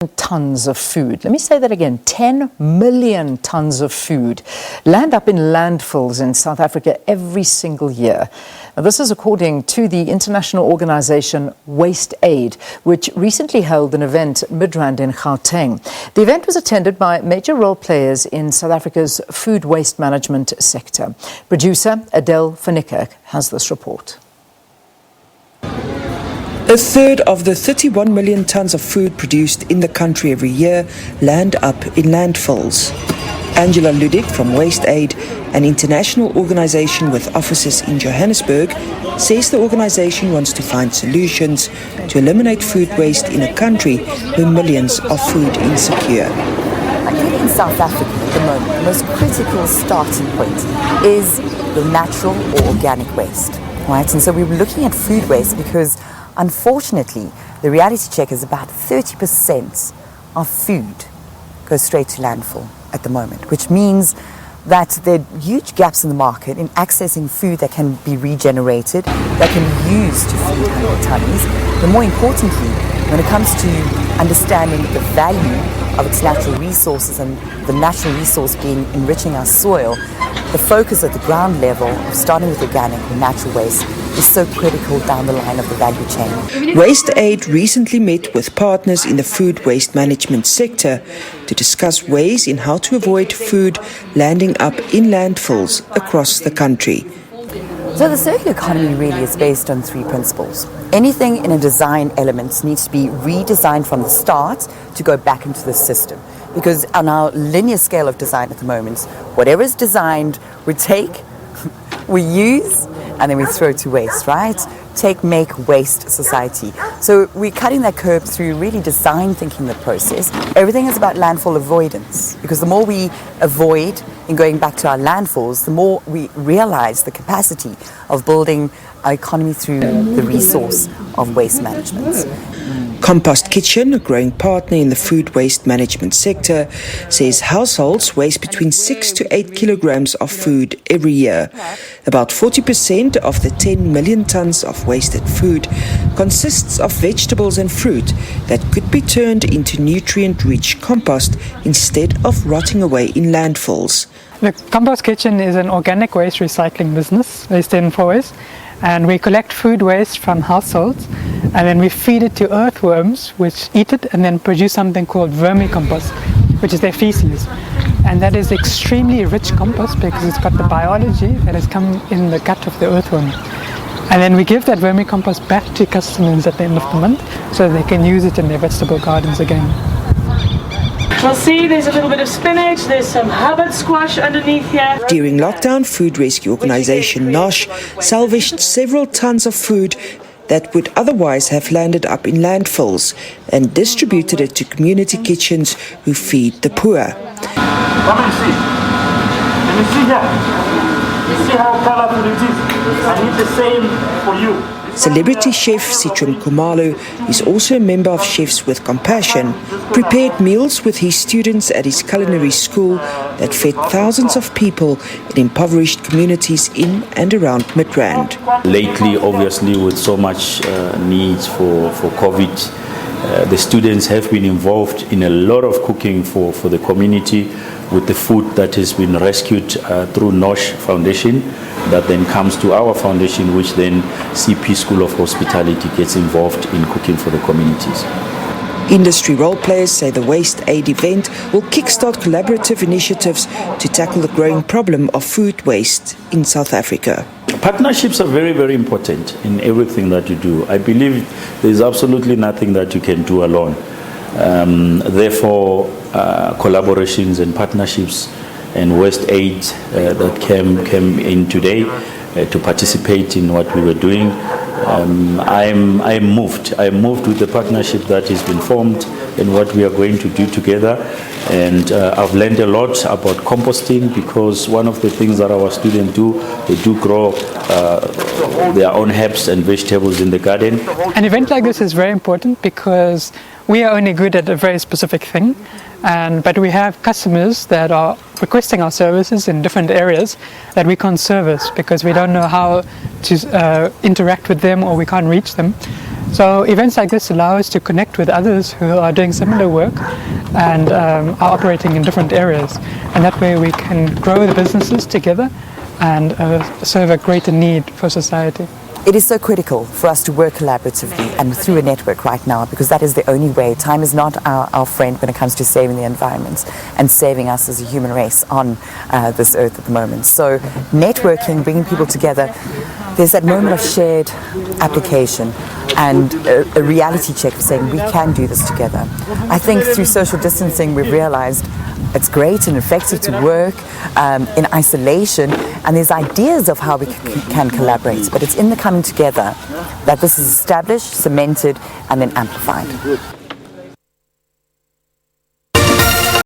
tons of food. Let me say that again. 10 million tons of food land up in landfills in South Africa every single year. Now, this is according to the international organization WasteAid, which recently held an event at Midrand in Gauteng. The event was attended by major role players in South Africa's food waste management sector. Producer Adele Vernicker has this report. A third of the 31 million tons of food produced in the country every year land up in landfills. Angela Ludik from WasteAid, an international organization with offices in Johannesburg, says the organization wants to find solutions to eliminate food waste in a country where millions are food insecure. I think in South Africa at the moment, the most critical starting point is the natural or organic waste, right? And so we were looking at food waste because unfortunately, the reality check is about 30% of food goes straight to landfill at the moment, which means that there are huge gaps in the market in accessing food that can be regenerated, that can be used to feed hungry tummies. But more importantly, when it comes to understanding the value of its natural resources and the natural resource being enriching our soil, the focus at the ground level of starting with organic or natural waste is so critical down the line of the value chain. WasteAid recently met with partners in the food waste management sector to discuss ways in how to avoid food landing up in landfills across the country. So the circular economy really is based on three principles. Anything in a design element needs to be redesigned from the start to go back into the system. Because on our linear scale of design at the moment, whatever is designed, we take, we use, and then we throw to waste, right? Take, make, waste society. So we're cutting that curve through really design thinking the process. Everything is about landfill avoidance, because the more we avoid in going back to our landfills, the more we realize the capacity of building our economy through the resource of waste management. Compost Kitchen, a growing partner in the food waste management sector, says households waste between 6 to 8 kilograms of food every year. About 40% of the 10 million tons of wasted food consists of vegetables and fruit that could be turned into nutrient-rich compost instead of rotting away in landfills. The Compost Kitchen is an organic waste recycling business based in Fourways, and we collect food waste from households and then we feed it to earthworms which eat it and then produce something called vermicompost, which is their feces. And that is extremely rich compost because it's got the biology that has come in the gut of the earthworm. And then we give that vermicompost back to customers at the end of the month so that they can use it in their vegetable gardens again. We'll see there's a little bit of spinach, there's some Hubbard squash underneath here. During lockdown, food rescue organisation NOSH salvaged several tons of food that would otherwise have landed up in landfills and distributed it to community kitchens who feed the poor. Come and see. Can you see here? You see how colorful it is? I need the same for you. Celebrity chef Sitram Khumalo, is also a member of Chefs with Compassion, prepared meals with his students at his culinary school that fed thousands of people in impoverished communities in and around Midrand. Lately, obviously, with so much needs for COVID, the students have been involved in a lot of cooking for the community with the food that has been rescued through NOSH Foundation that then comes to our foundation, which then CP School of Hospitality gets involved in cooking for the communities. Industry role players say the WasteAid event will kickstart collaborative initiatives to tackle the growing problem of food waste in South Africa. Partnerships are very, very important in everything that you do. I believe there is absolutely nothing that you can do alone. Therefore, collaborations and partnerships and WasteAid that came in today to participate in what we were doing. I'm moved. I'm moved with the partnership that has been formed and what we are going to do together. And I've learned a lot about composting because one of the things that our students do, they do grow their own herbs and vegetables in the garden. An event like this is very important because we are only good at a very specific thing, but we have customers that are requesting our services in different areas that we can't service because we don't know how to interact with them or we can't reach them. So events like this allow us to connect with others who are doing similar work and are operating in different areas. And that way we can grow the businesses together and serve a greater need for society. It is so critical for us to work collaboratively and through a network right now, because that is the only way. Time is not our friend when it comes to saving the environment and saving us as a human race on this earth at the moment. So networking, bringing people together, there's that moment of shared application and a reality check of saying we can do this together. I think through social distancing we've realized it's great and effective to work in isolation, and there's ideas of how we can collaborate, but it's in the coming together that this is established, cemented, and then amplified.